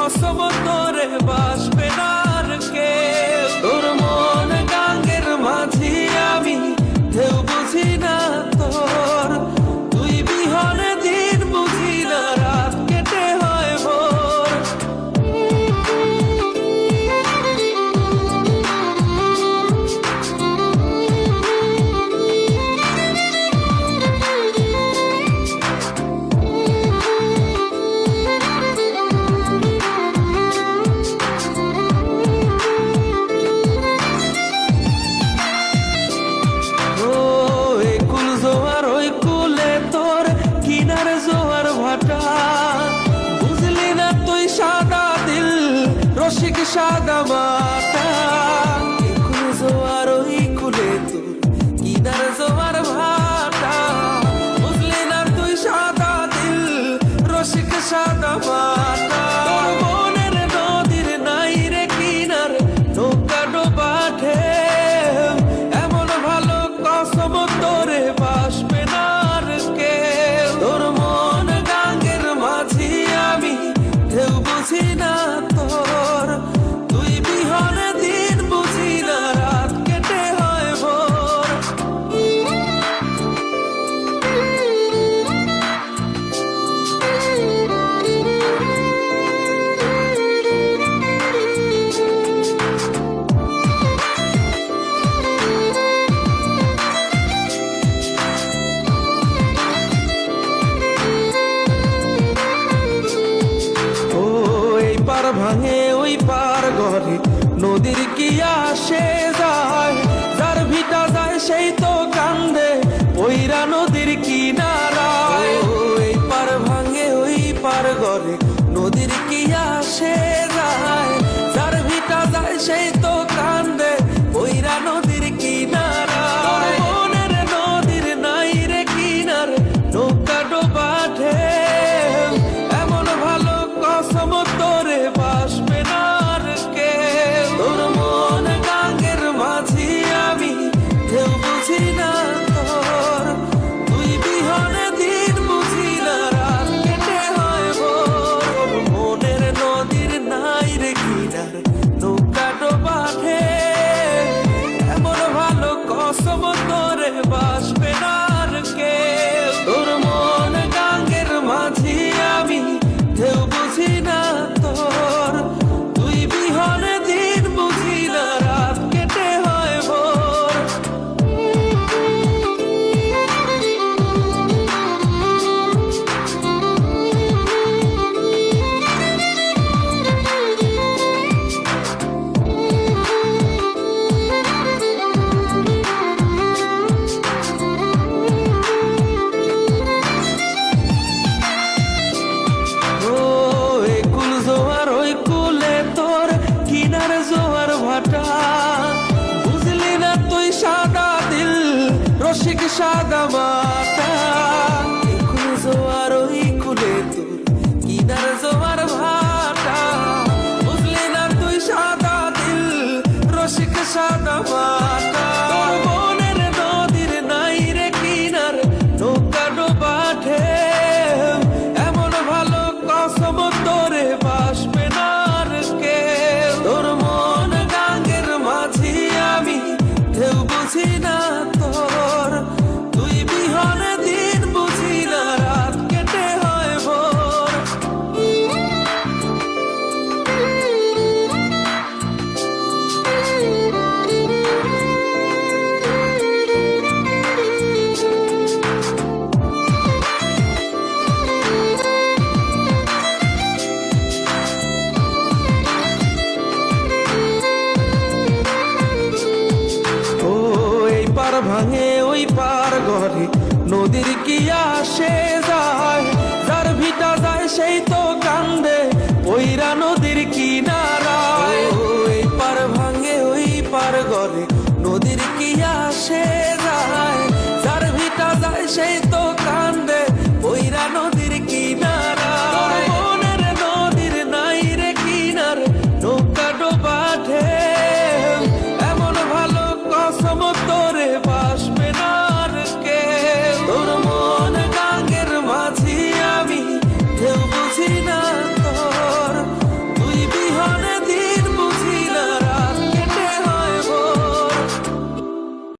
কসম তোরে বাসবে না আর কেউ। তোর মন গাঙ্গের মাঝি আমি, ঢেউ বুঝি না তোর। তুই বিহনে দিন বুঝি না, রাত কেটে হয় ভোর। বুঝলি না তুই সাদা দিল, রসিক সাদা মাটা। কুল জোয়ার ওই কুলে তোর কিনার জোয়ার ভাটা। বুঝলি না তুই সাদা দিল, রসিক সাদা মাটা। তোর মনের নদীর নাই রে কিনার, নৌকা ডোবা ঢেউ। এমন ভালো কসম তোরে বাসবে না আর কেউ। তোর মন গাঙ্গের মাঝি আমি, ঢেউ বুঝি না তোর। তুই বিহনে দিন বুঝি না, রাত কেটে হয় ভোর। পার ভাঙে ওই পার ঘরে, নদীর কি আসে যায়। যার ভিটা যায় সেই তো কান্দে, ওইরা নদীর কিনারায়। ওই পার ভাঙে ওই পার ঘরে, নদীর কি আসে যায়। যার ভিটা যায় সেই তো কান্দে, ওইরা নদীর কিনারায়। মনের নদীর নাই রে কিনার, নৌকা ডোবা ঢেউ। এমন ভালো কসম তোরে বাসবে না আর কেউ। তোর মন গাঙ্গের মাঝি আমি, ঢেউ বুঝি না তোর। তুই বিহনে দিন বুঝি না, রাত কেটে হয় ভোর। মনের নদীর নাই রে কিনার, নৌকা ডোবা ঢেউ। এমন ভালো কসম তোরে বাসবে না আর কেউ। তোর মন গাঙ্গের মাঝি আমি, ঢেউ বুঝি না তোর। তুই বিহনে দিন বুঝি না, রাত কেটে হয় ভোর। বুঝলি না তুই সাদা দিল, রসিক সাদা মাটা। কুল জোয়ার ওই কুলে তোর কিনার জোয়ার ভাটা। বুঝলি না তুই সাদা দিল, রসিক সাদা মাটা। মনের নদীর নাই রে কিনার, নৌকা ডোবা ঢেউ। এমন ভালো কসম তোরে বাসবে না আর কেউ। তোর মন গাঙ্গের মাঝি আমি, ঢেউ বুঝি না তোর। তুই বিহনে দিন বুঝি না, রাত কেটে হয় ভোর। পার ভাঙে ওই পার ঘরে, নদীর কি আসে যায়। যার ভিটা যায় সেই তো কান্দে, ওইরা নদীর কিনারায়। ওই পার ভাঙে ওই পার ঘরে, নদীর কি আসে যায়। যার ভিটা যায় সেই